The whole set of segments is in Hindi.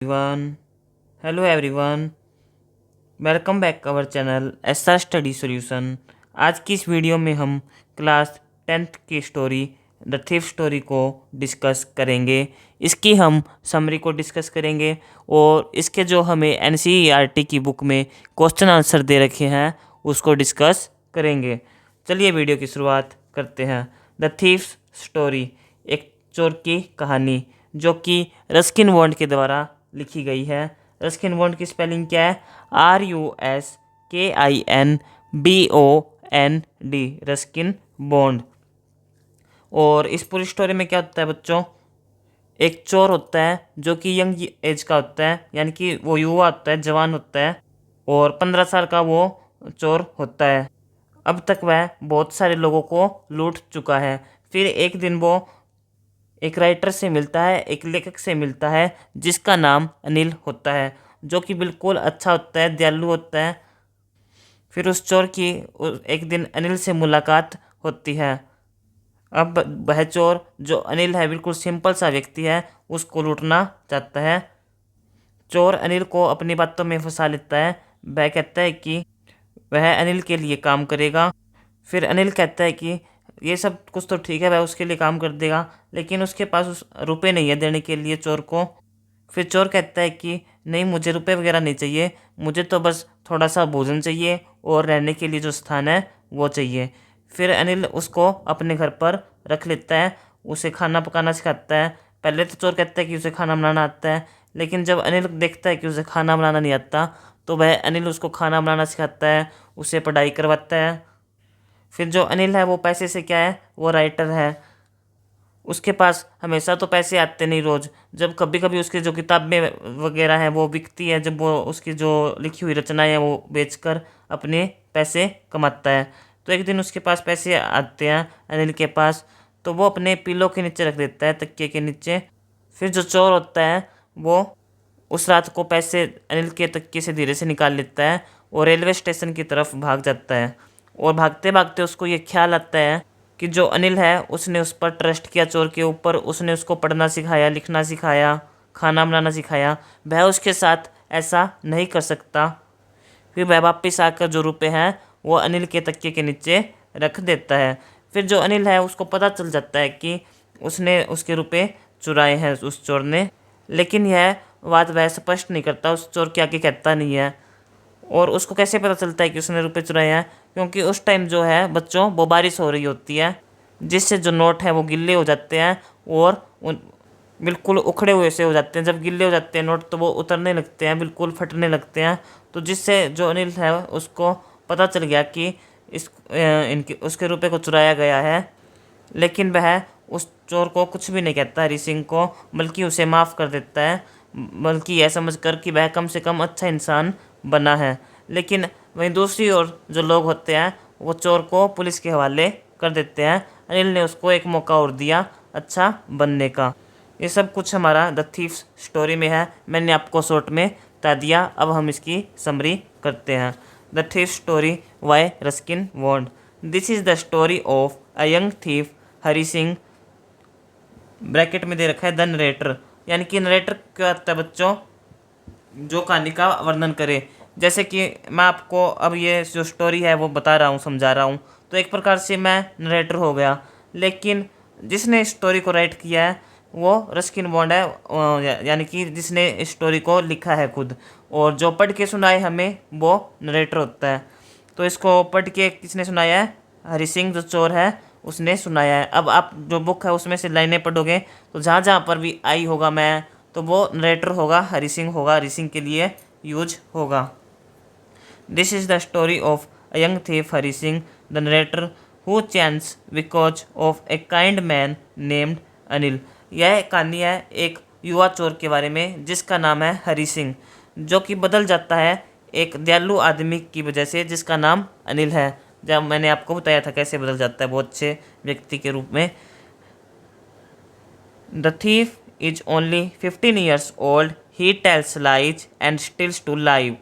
everyone. Hello everyone. Welcome back our channel SR study solution. आज की इस वीडियो में हम क्लास 10th की स्टोरी द थीफ स्टोरी को डिस्कस करेंगे। इसकी हम समरी को डिस्कस करेंगे और इसके जो हमें एनसीईआरटी की बुक में क्वेश्चन आंसर दे रखे हैं उसको डिस्कस करेंगे। चलिए वीडियो की शुरुआत करते हैं। द थीफ स्टोरी, एक चोर की कहानी जो कि रस्किन बॉन्ड के द्वारा लिखी गई है। रस्किन बॉन्ड की स्पेलिंग क्या है? RUSKINBOND, Ruskin bond. और इस पूरी स्टोरी में क्या होता है बच्चों? एक चोर होता है जो कि यंग एज का होता है, यानी कि वो युवा होता है, जवान होता है और 15 साल का वो चोर होता है। अब तक वह बहुत सारे लोगों को लूट चुका है। फिर एक दिन वो एक राइटर से मिलता है, एक लेखक से मिलता है जिसका नाम अनिल होता है, जो कि बिल्कुल अच्छा होता है, दयालु होता है। फिर उस चोर की एक दिन अनिल से मुलाकात होती है। अब वह चोर जो अनिल है, बिल्कुल सिंपल सा व्यक्ति है, उसको लूटना चाहता है। चोर अनिल को अपनी बातों में फंसा लेता है। वह कहता है कि वह अनिल के लिए काम करेगा। फिर अनिल कहता है कि ये सब कुछ तो ठीक है, वह उसके लिए काम कर देगा, लेकिन उसके पास उस रुपए नहीं है देने के लिए चोर को। फिर चोर कहता है कि नहीं, मुझे रुपए वगैरह नहीं चाहिए, मुझे तो बस थोड़ा सा भोजन चाहिए और रहने के लिए जो स्थान है वो चाहिए। फिर अनिल उसको अपने घर पर रख लेता है, उसे खाना पकाना सिखाता है। पहले तो चोर कहता है कि उसे खाना बनाना आता है, लेकिन जब अनिल देखता है कि उसे खाना बनाना नहीं आता तो वह अनिल उसको खाना बनाना सिखाता है, उसे पढ़ाई करवाता है। फिर जो अनिल है वो पैसे से क्या है, वो राइटर है। उसके पास हमेशा तो पैसे आते नहीं रोज़, जब कभी कभी उसकी जो किताबें वगैरह हैं वो बिकती है, जब वो उसकी जो लिखी हुई रचनाएं हैं वो बेचकर अपने पैसे कमाता है। तो एक दिन उसके पास पैसे आते हैं अनिल के पास, तो वो अपने पिलो के नीचे रख देता है, तकिए के नीचे। फिर जो चोर होता है वो उस रात को पैसे अनिल के तकिए से धीरे से निकाल लेता है और रेलवे स्टेशन की तरफ भाग जाता है। और भागते भागते उसको ये ख्याल आता है कि जो अनिल है उसने उस पर ट्रस्ट किया, चोर के ऊपर, उसने उसको पढ़ना सिखाया, लिखना सिखाया, खाना बनाना सिखाया, वह उसके साथ ऐसा नहीं कर सकता। फिर वह वापस आकर जो रुपए हैं वो अनिल के तकिए के नीचे रख देता है। फिर जो अनिल है उसको पता चल जाता है कि उसने उसके रुपए चुराए हैं उस चोर ने, लेकिन यह बात वह स्पष्ट नहीं करता, उस चोर के आगे कहता नहीं है। और उसको कैसे पता चलता है कि उसने रुपए चुराए हैं? क्योंकि उस टाइम जो है बच्चों, वो बारिश हो रही होती है, जिससे जो नोट हैं वो गिल्ले हो जाते हैं और उन बिल्कुल उखड़े हुए से हो जाते हैं। जब गिल्ले हो जाते हैं नोट तो वो उतरने लगते हैं, बिल्कुल फटने लगते हैं। तो जिससे जो अनिल है उसको पता चल गया कि इनके उसके रुपए को चुराया गया है। लेकिन वह उस चोर को कुछ भी नहीं कहता, हरी सिंह को, बल्कि उसे माफ़ कर देता है, बल्कि यह समझकर कि वह कम से कम अच्छा इंसान बना है। लेकिन वहीं दूसरी ओर जो लोग होते हैं वो चोर को पुलिस के हवाले कर देते हैं। अनिल ने उसको एक मौका और दिया अच्छा बनने का। ये सब कुछ हमारा द थीफ स्टोरी में है, मैंने आपको शॉर्ट में बता दिया। अब हम इसकी समरी करते हैं। The thief story by Ruskin bond. This is the story of a young thief Hari Singh, bracket में दे रखा है द नरेटर, यानी कि नरेटर क्या होता है बच्चों? जो कहानी का वर्णन करे। जैसे कि मैं आपको अब ये जो स्टोरी है वो बता रहा हूँ, समझा रहा हूँ, तो एक प्रकार से मैं नरेटर हो गया। लेकिन जिसने स्टोरी को राइट किया है वो रस्किन बॉन्ड है, यानी कि जिसने इस स्टोरी को लिखा है खुद, और जो पढ़ के सुनाए हमें वो नरेटर होता है। तो इसको पढ़ के किसने सुनाया है? हरी सिंह जो चोर है उसने सुनाया है। अब आप जो बुक है उसमें से लाइनें पढ़ोगे तो जहाँ जहाँ पर भी आई होगा मैं, तो वो नरेटर होगा, हरी सिंह होगा, हरी सिंह के लिए यूज होगा। This is the story of a young thief Hari Singh the narrator who chance because of a kind man named Anil. यह कहानी है एक युवा चोर के बारे में जिसका नाम है हरी सिंह, जो कि बदल जाता है एक दयालु आदमी की वजह से जिसका नाम अनिल है। जब मैंने आपको बताया था कैसे बदल जाता है बहुत अच्छे व्यक्ति के रूप में। The thief is only 15 years old, he tells lies and steals to live.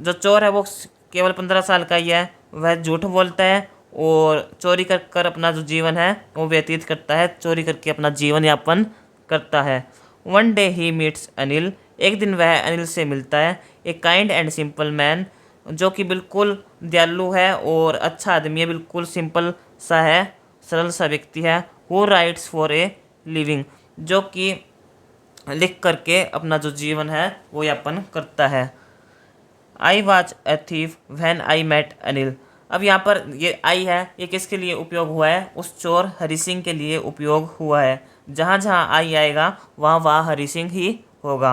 जो चोर है वो केवल 15 साल का ही है, वह झूठ बोलता है और चोरी कर कर अपना जो जीवन है वो व्यतीत करता है, चोरी करके अपना जीवन यापन करता है। One day he meets Anil एक दिन वह अनिल से मिलता है, a kind and simple man, जो कि बिल्कुल दयालु है और अच्छा आदमी है, बिल्कुल सिंपल सा है, सरल सा व्यक्ति है। Who rights for a living, जो कि लिख करके अपना जो जीवन है वो यापन करता है। I was a thief when I met Anil. अब यहाँ पर ये आई है, ये किसके लिए उपयोग हुआ है? उस चोर हरि सिंह के लिए उपयोग हुआ है। जहाँ जहाँ आई आएगा वहाँ वहाँ हरि सिंह ही होगा।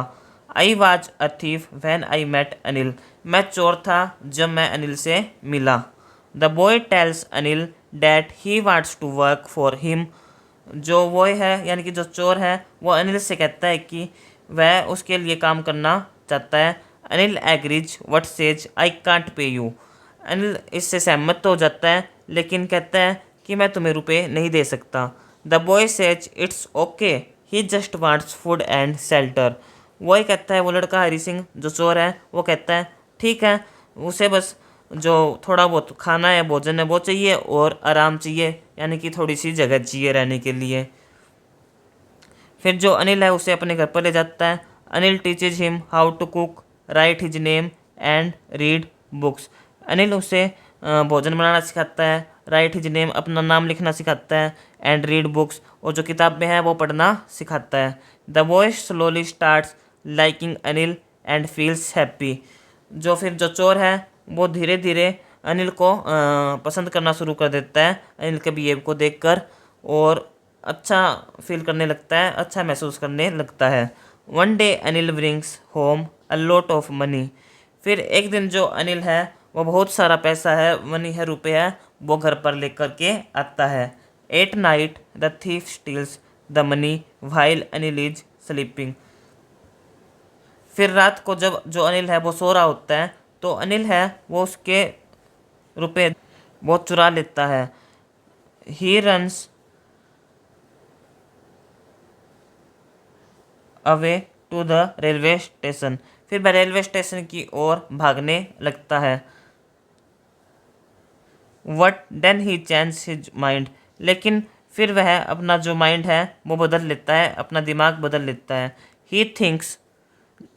I was a thief when I met Anil, मैं चोर था जब मैं अनिल से मिला। The boy tells Anil that he wants to work for him, जो बॉय है यानी कि जो चोर है वो अनिल से कहता है कि वह उसके लिए काम करना चाहता है। Anil agrees what says I can't pay you, Anil इससे सहमत तो हो जाता है लेकिन कहता है कि मैं तुम्हें रुपए नहीं दे सकता। The boy says it's okay he just wants food and shelter, वही कहता है, वो लड़का हरि सिंह जो चोर है वो कहता है ठीक है, उसे बस जो थोड़ा बहुत खाना है, भोजन है वो चाहिए और आराम चाहिए, यानी कि थोड़ी सी जगह चाहिए रहने के लिए। फिर जो अनिल है उसे अपने घर पर ले जाता है। Anil teaches him how to cook, write his name and read books, Anil उसे भोजन बनाना सिखाता है, राइट हिज नेम अपना नाम लिखना सिखाता है, एंड रीड बुक्स और जो किताबें हैं वो पढ़ना सिखाता है। The boy slowly starts liking Anil and feels happy, जो फिर जो चोर है वो धीरे धीरे अनिल को पसंद करना शुरू कर देता है अनिल के बिहेव को देखकर, और अच्छा फील करने लगता है, अच्छा महसूस करने लगता है। One day Anil brings home a lot of money, फिर एक दिन जो अनिल है वो बहुत सारा पैसा है, मनी है, रुपए है, वो घर पर लेकर के आता है। At night the thief steels the money while Anil is sleeping, फिर रात को जब जो अनिल है वो सो रहा होता है तो अनिल है वो उसके रुपए वो चुरा लेता है। He runs away to the railway station, फिर वह रेलवे स्टेशन की ओर भागने लगता है। But then he change his mind, लेकिन फिर वह अपना जो माइंड है वो बदल लेता है, अपना दिमाग बदल लेता है। He thinks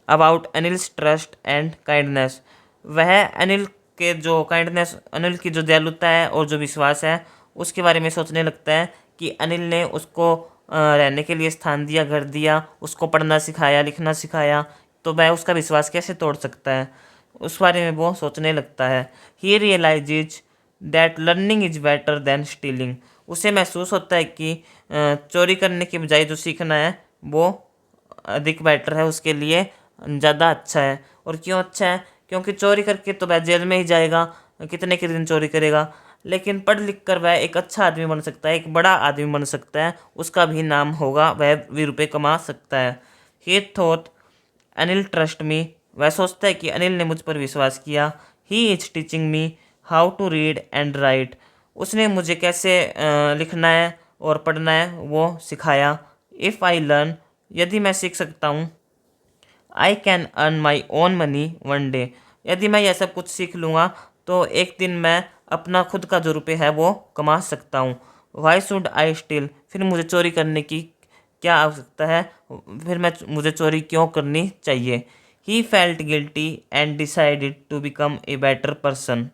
about Anil's trust and kindness, वह अनिल के जो काइंडनेस, अनिल की जो दयालुता है और जो विश्वास है उसके बारे में सोचने लगता है कि अनिल ने उसको रहने के लिए स्थान दिया, घर दिया, उसको पढ़ना सिखाया, लिखना सिखाया, तो वह उसका विश्वास कैसे तोड़ सकता है, उस बारे में वो सोचने लगता है। He realises that learning is better than stealing, उसे महसूस होता है कि चोरी करने के बजाय जो सीखना है वो अधिक बेटर है, उसके लिए ज़्यादा अच्छा है। और क्यों अच्छा है? क्योंकि चोरी करके तो वह जेल में ही जाएगा, कितने के दिन चोरी करेगा, लेकिन पढ़ लिख कर वह एक अच्छा आदमी बन सकता है, एक बड़ा आदमी बन सकता है, उसका भी नाम होगा, वह भी रुपये कमा सकता है। ही थॉट अनिल ट्रस्ट मी, वह सोचता है कि अनिल ने मुझ पर विश्वास किया। He is teaching me how to read and write, उसने मुझे कैसे लिखना है और पढ़ना है वो सिखाया। इफ़ आई लर्न, यदि मैं सीख सकता हूँ, I can earn my own money one day, यदि मैं यह सब कुछ सीख लूँगा तो एक दिन मैं अपना खुद का जो रुपये है वो कमा सकता हूँ। वाई शुड आई स्टिल, फिर मुझे चोरी करने की क्या आवश्यकता है, फिर मुझे चोरी क्यों करनी चाहिए। He felt guilty and decided to become a better person,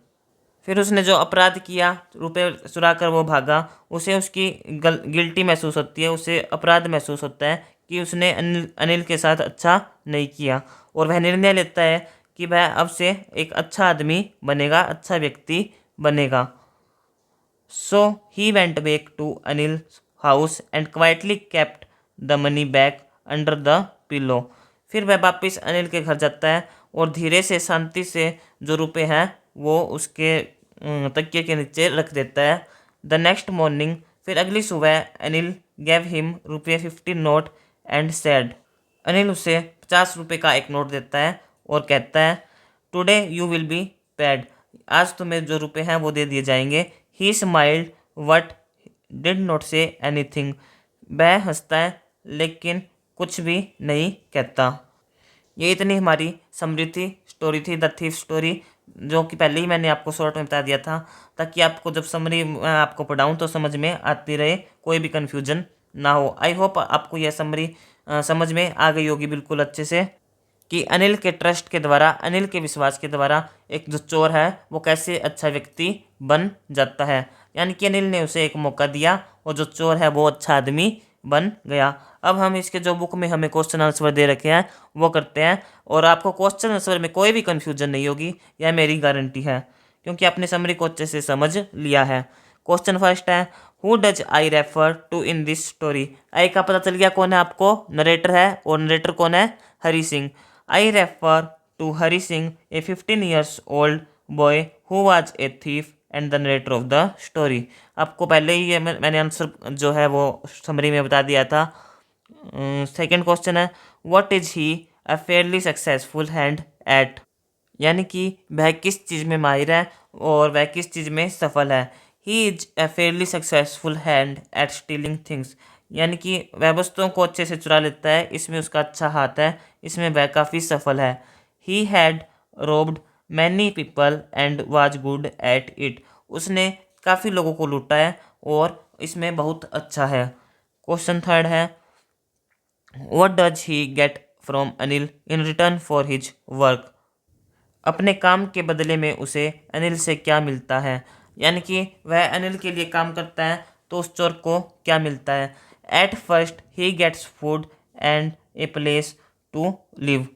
फिर उसने जो अपराध किया, रुपए चुरा कर वो भागा, उसे उसकी गिल्टी महसूस होती है, उसे अपराध महसूस होता है कि उसने अनिल के साथ अच्छा नहीं किया, और वह निर्णय लेता है कि वह अब से एक अच्छा आदमी बनेगा, अच्छा व्यक्ति बनेगा। So he went back to Anil house and quietly kept the money bag under the pillow, फिर वह वापस अनिल के घर जाता है और धीरे से शांति से जो रुपए हैं वो उसके तकिए के नीचे रख देता है। द नेक्स्ट मॉर्निंग, फिर अगली सुबह Anil gave him ₹50 note and said, Anil उसे 50 रुपये का एक नोट देता है और कहता है today you will be paid, आज तुम्हें जो रुपए हैं वो दे दिए जाएंगे। ही smiled what did not say anything, वह हंसता है लेकिन कुछ भी नहीं कहता। ये इतनी हमारी समृद्धि स्टोरी थी, द थीफ स्टोरी, जो कि पहले ही मैंने आपको शॉर्ट में बता दिया था, ताकि आपको जब समरी आपको पढ़ाऊँ तो समझ में आती रहे, कोई भी कन्फ्यूजन ना हो। आई होप आपको यह समरी समझ में आ गई होगी बिल्कुल अच्छे से। कि अनिल के ट्रस्ट के द्वारा, अनिल के विश्वास के द्वारा एक जो चोर है वो कैसे अच्छा व्यक्ति बन जाता है। यानी कि अनिल ने उसे एक मौका दिया और जो चोर है वो अच्छा आदमी बन गया। अब हम इसके जो बुक में हमें क्वेश्चन आंसर दे रखे हैं वो करते हैं, और आपको क्वेश्चन आंसर में कोई भी कन्फ्यूजन नहीं होगी, यह मेरी गारंटी है, क्योंकि आपने समरी को अच्छे से समझ लिया है। क्वेश्चन फर्स्ट है, who does I refer to in this story. I का पता चल गया कौन है आपको, नरेटर है, और नरेटर कौन है, Hari Singh. I refer to Hari Singh, a 15 years old boy who was a thief and the narrator of the story. आपको पहले ही ये मैंने आंसर जो है वो समरी में बता दिया था। सेकंड क्वेश्चन है, what is he a fairly successful hand eight. यानी कि वह किस चीज़ में माहिर है और वह किस चीज़ में सफल है। He is a fairly successful hand eight stealing things. यानी कि वह वस्तुओं को अच्छे से चुरा लेता है, इसमें उसका अच्छा हाथ है, इसमें वह काफ़ी सफल है। He had robed many people and was good at it. उसने काफ़ी लोगों को लूटा है और इसमें बहुत अच्छा है। क्वेश्चन थर्ड है, what does he get from Anil in return for his work. अपने काम के बदले में उसे अनिल से क्या मिलता है। यानी कि वह अनिल के लिए काम करता है तो उस चोर को क्या मिलता है। At first he gets food and a place to live.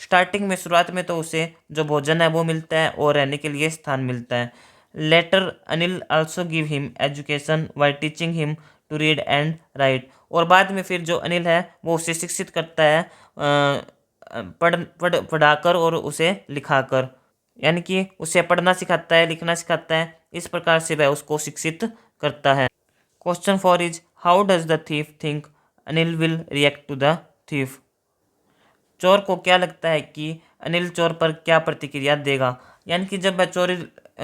Starting में, शुरुआत में तो उसे जो भोजन है वो मिलता है और रहने के लिए स्थान मिलता है। Later Anil also give him education by teaching him to read and write. और बाद में फिर जो अनिल है वो उसे शिक्षित करता है पढ़ाकर और उसे लिखाकर। यानी कि उसे पढ़ना सिखाता है, लिखना सिखाता है, इस प्रकार से वह उसको शिक्षित करता है। Question four is, how does the thief think Anil will react to the thief. चोर को क्या लगता है कि अनिल चोर पर क्या प्रतिक्रिया देगा। यानी कि जब वह चोरी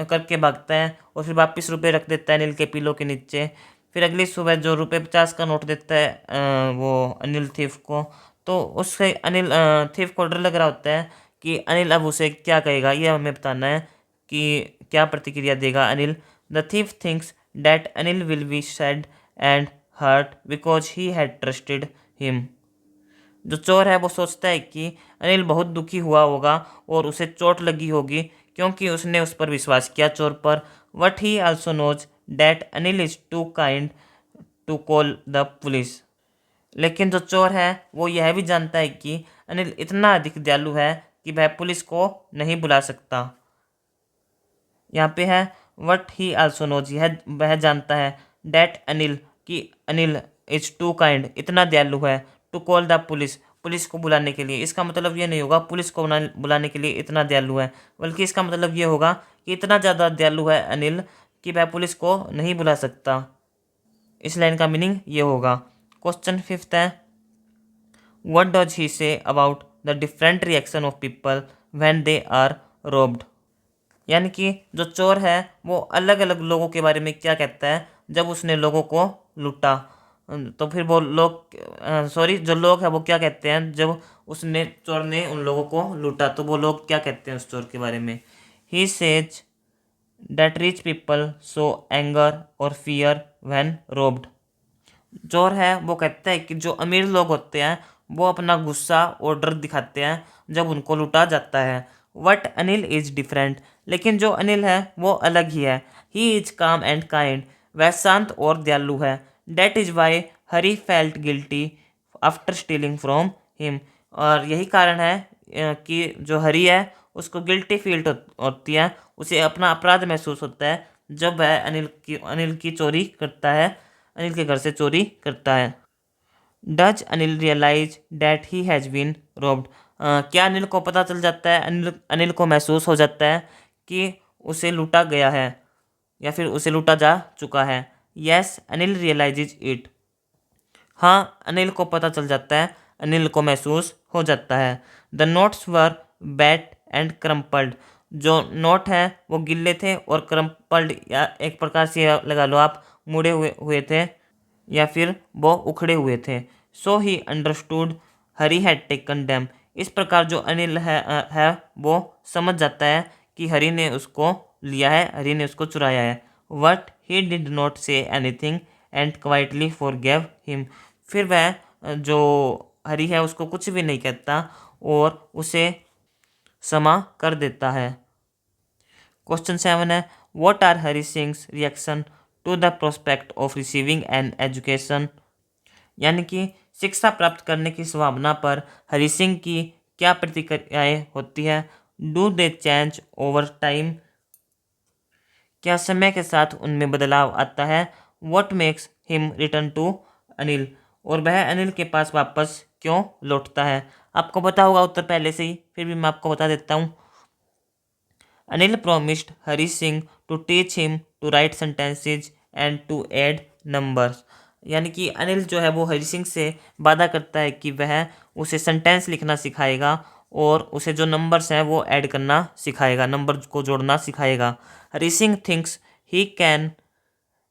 करके भागता है और फिर वापस रुपए रख देता है अनिल के पिलो के नीचे, फिर अगली सुबह जो ₹50 का नोट देता है वो अनिल थीफ को, तो उससे अनिल थीफ को डर लग रहा होता है कि अनिल अब उसे क्या कहेगा, ये हमें बताना है कि क्या प्रतिक्रिया देगा Anil. The thief thinks that Anil will be sad and hurt because he had trusted him. जो चोर है वो सोचता है कि अनिल बहुत दुखी हुआ होगा और उसे चोट लगी होगी क्योंकि उसने उस पर विश्वास किया, चोर पर। But he also knows that Anil is too kind to call the police. लेकिन जो चोर है वो यह भी जानता है कि अनिल इतना अधिक दयालु है कि वह पुलिस को नहीं बुला सकता। यहाँ पे है वट ही आल्सो नोज, यह वह जानता है, डैट अनिल, कि अनिल इज टू काइंड, इतना दयालु है, to call the police, police को बुलाने के लिए। इसका मतलब ये नहीं होगा पुलिस को बुलाने के लिए इतना दयालु है, बल्कि इसका मतलब ये होगा कि इतना ज़्यादा दयालु है अनिल कि वह पुलिस को नहीं बुला सकता। इस लाइन का मीनिंग ये होगा। क्वेश्चन फिफ्थ है, what does he say about the different reaction of people when they are robbed. यानी कि जो चोर है वो अलग अलग लोगों के बारे में क्या कहता है जब उसने लोगों को लूटा। तो फिर वो लोग, सॉरी, जो लोग हैं वो क्या कहते हैं जब उसने, चोर ने उन लोगों को लूटा, तो वो लोग क्या कहते हैं उस चोर के बारे में। He says that rich people so anger और फियर व्हेन रोब्ड। चोर है वो कहता है कि जो अमीर लोग होते हैं वो अपना गुस्सा और डर दिखाते हैं जब उनको लूटा जाता है। वट अनिल इज डिफरेंट, लेकिन जो अनिल है वो अलग ही है। He is calm and kind, वह शांत और दयालु है। That is why Hari felt guilty after stealing from him. और यही कारण है कि जो हरी है उसको गिल्टी फील होती है, उसे अपना अपराध महसूस होता है जब वह अनिल की चोरी करता है, अनिल के घर से चोरी करता है। Does Anil realise that he has been robbed. क्या अनिल को पता चल जाता है, अनिल को महसूस हो जाता है कि उसे लूटा गया है या फिर उसे लूटा जा चुका है। Yes Anil realises it. हाँ, अनिल को पता चल जाता है, अनिल को महसूस हो जाता है। The notes were bat and crumpled. जो नोट हैं वो गिल्ले थे और क्रम्पल्ड, या एक प्रकार से लगा लो आप, मुड़े हुए हुए थे या फिर वो उखड़े हुए थे। So he understood Hari had taken them. इस प्रकार जो अनिल है वो समझ जाता है कि हरी ने उसको लिया है, हरी ने उसको चुराया है। What he did not say anything and quietly forgave him. फिर वह जो हरी है उसको कुछ भी नहीं कहता और उसे क्षमा कर देता है। क्वेश्चन 7 है, what are Hari Singh's reaction to the prospect of receiving an education. यानी कि शिक्षा प्राप्त करने की संभावना पर हरी सिंह की क्या प्रतिक्रियाएं होती है। Do they change over time, क्या समय के साथ उनमें बदलाव आता है। What makes him return to Anil, और वह अनिल के पास वापस क्यों लौटता है। आपको पता होगा उत्तर पहले से ही, फिर भी मैं आपको बता देता हूँ। Anil promised Hari Singh to teach him to write sentences and to add numbers. यानी कि अनिल जो है वो हरी सिंह से वादा करता है कि वह उसे सेंटेंस लिखना सिखाएगा और उसे जो नंबर्स हैं वो ऐड करना सिखाएगा, नंबर को जोड़ना सिखाएगा। Hari Singh thinks he can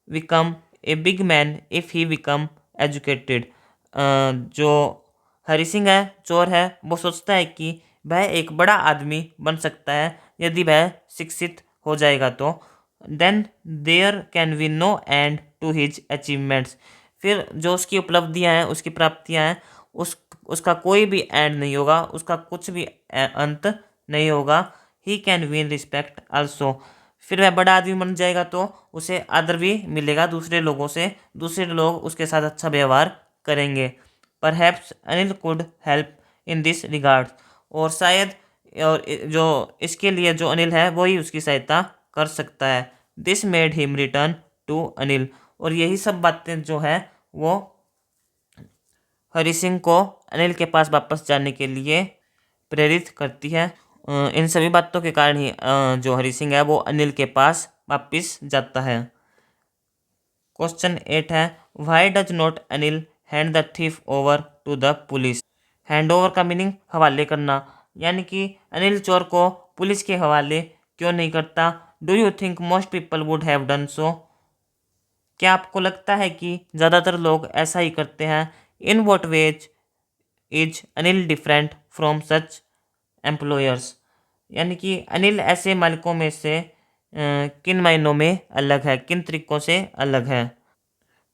become a big man if he become educated. जो हरी सिंह है, चोर है, वो सोचता है कि वह एक बड़ा आदमी बन सकता है यदि वह शिक्षित हो जाएगा तो। Then there can be no end to his achievements, फिर जो उसकी उपलब्धियां हैं, उसकी प्राप्तियां हैं, उसका कोई भी एंड नहीं होगा, उसका कुछ भी अंत नहीं होगा। He can win respect also, फिर वह बड़ा आदमी बन जाएगा तो उसे आदर भी मिलेगा दूसरे लोगों से, दूसरे लोग उसके साथ अच्छा व्यवहार करेंगे। Perhaps Anil could help in this regard, और शायद और जो इसके लिए जो अनिल है वही उसकी सहायता कर सकता है। This made him return to Anil, और यही सब बातें जो है वो हरी सिंह को अनिल के पास वापस जाने के लिए प्रेरित करती है। इन सभी बातों के कारण ही जो हरी सिंह है वो अनिल के पास वापस जाता है। क्वेश्चन 8 है, why does not Anil hand the thief over to the police. Hand over का मीनिंग हवाले करना, यानी कि अनिल चोर को पुलिस के हवाले क्यों नहीं करता। Do you think most people would have done so, क्या आपको लगता है कि ज़्यादातर लोग ऐसा ही करते हैं। In what veg is Anil different from such employers, यानी कि अनिल ऐसे मालिकों में से किन मायनों में अलग है, किन तरीकों से अलग है।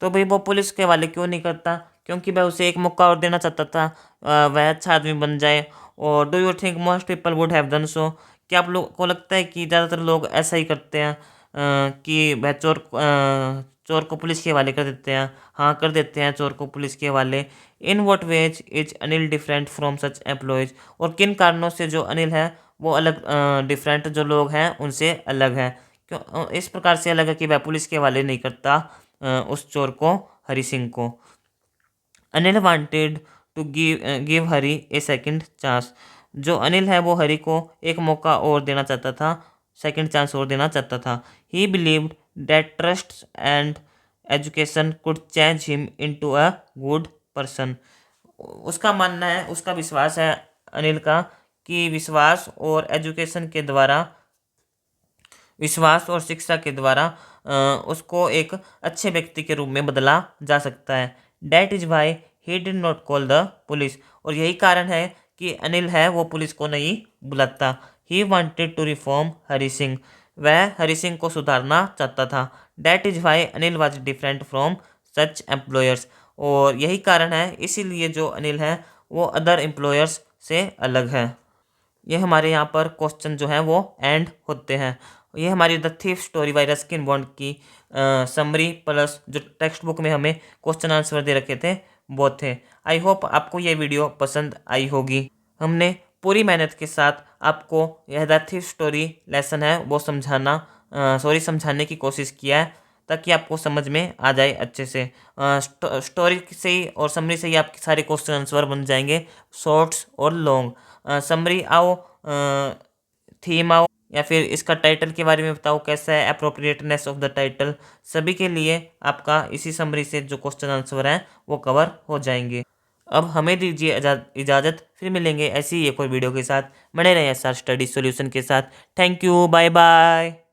तो भाई वो पुलिस के हवाले क्यों नहीं करता, क्योंकि वह उसे एक मौका और देना चाहता था, वह अच्छा आदमी बन जाए। और do you think most people would have done so, क्या आप लोग को लगता है कि ज़्यादातर लोग ऐसा ही करते हैं कि वह चोर को पुलिस के हवाले कर देते हैं। हाँ, कर देते हैं चोर को पुलिस के हवाले। In what veg is Anil different from such employees, और किन कारणों से जो अनिल है वो अलग, डिफरेंट जो लोग हैं उनसे अलग है। क्यों इस प्रकार से अलग है कि वह पुलिस के हवाले नहीं करता उस चोर को, हरी सिंह को। Anil wanted to give Hari a second chance, जो अनिल है वो हरी को एक मौका और देना चाहता था, सेकंड चांस और देना चाहता था। ही believed that trust and education could change him into a good person, उसका मानना है, उसका विश्वास है अनिल का कि विश्वास और एजुकेशन के द्वारा, विश्वास और शिक्षा के द्वारा उसको एक अच्छे व्यक्ति के रूप में बदला जा सकता है। That is why he did not call the police, और यही कारण है कि अनिल है वो पुलिस को नहीं बुलाता। He wanted to reform Hari Singh, वह हरी सिंह को सुधारना चाहता था। That is why Anil was different from such employers, और यही कारण है इसीलिए जो अनिल है वो अदर एम्प्लॉयर्स से अलग है। ये हमारे यहाँ पर क्वेश्चन जो हैं वो एंड होते हैं। ये हमारी the thief story by Ruskin bond की समरी प्लस जो टेक्स्ट बुक में हमें क्वेश्चन आंसर दे रखे थे वो थे। आई होप आपको ये वीडियो पसंद आई होगी। हमने पूरी मेहनत के साथ आपको यह द थीफ स्टोरी लेसन है वो समझाने की कोशिश किया है ताकि आपको समझ में आ जाए अच्छे से। स्टोरी से ही और समरी से ही आपके सारे क्वेश्चन आंसर बन जाएंगे, शॉर्ट्स और लॉन्ग। समरी आओ, थीम आओ, या फिर इसका टाइटल के बारे में बताओ कैसा है, अप्रोप्रिएटनेस ऑफ द टाइटल, सभी के लिए आपका इसी समरी से जो क्वेश्चन आंसर हैं वो कवर हो जाएंगे। अब हमें दीजिए इजाज़त, फिर मिलेंगे ऐसी ही एक और वीडियो के साथ। बने रहें SR स्टडी सॉल्यूशन के साथ। Thank you, bye bye.